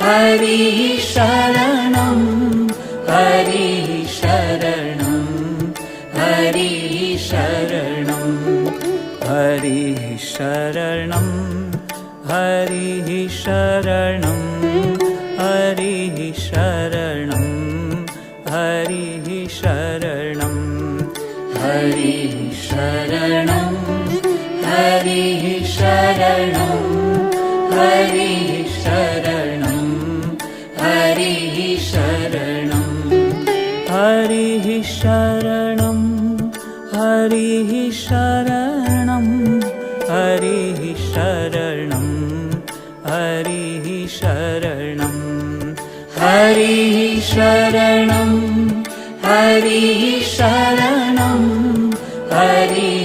हरिः शरणं हरिः शरणं हरिः शरणं हरिः शरणं हरिः शरणं हरिः शरणं हरिः शरणं हरिः शरणं हरिः शरणं हरिः शरणं हरिः शरणं हरिः शरणं हरिः शरणं हरिः शरणं हरिः शरणं हरिः शरणं हरिः शरणं हरिः